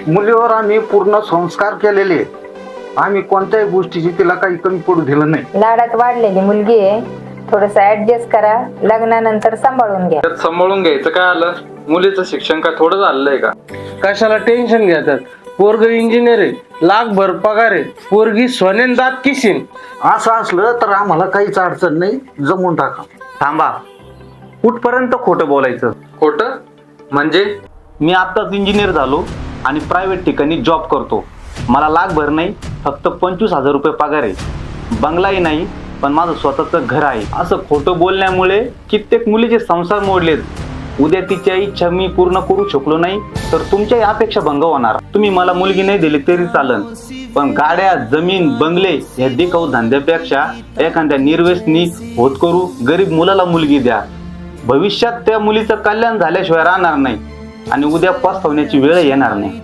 मुलीवर आम्ही पूर्ण संस्कार केलेले. आम्ही कोणत्याही गोष्टीची तिला काही कमी पडू दिलं नाही. लाडात वाढलेली मुलगी आहे, थोडस ऍडजस्ट करा, लग्नानंतर सांभाळून घ्या. त्यात सांभाळून घ्यायचं काय आलं? मुलीचं शिक्षण काय थोडं झालंय का? कशाला टेन्शन घेतात? पोरग इंजिनियर आहे, लाखभर पगार आहे, पोरगी सोन्यान दात किशीन. असं असलं तर आम्हाला काहीच अडचण नाही, जमून टाका. थांबा, कुठपर्यंत खोटं बोलायचं? खोटं म्हणजे? मी आत्ताच इंजिनियर झालो आणि प्रायव्हेट ठिकाणी जॉब करतो. मला लाखभर नाही, फक्त 25,000 रुपये पगार आहे. बंगलाही नाही, पण माझं स्वतःचं घर आहे. असं खोटं बोलण्यामुळे कित्येक मुलीचे संसार मोडलेत. उद्या तिच्या इच्छा मी पूर्ण करू शकलो नाही तर तुमच्याही अपेक्षा भंग होणार. तुम्ही मला मुलगी नाही दिली तरी चालन, पण गाड्या, जमीन, बंगले या दिखाऊ धंद्यापेक्षा एखाद्या निर्व्यसनी होत करू गरीब मुलाला मुलगी द्या. भविष्यात त्या मुलीचं कल्याण झाल्याशिवाय राहणार नाही आणि उद्या पस्तावण्याची वेळ येणार नाही.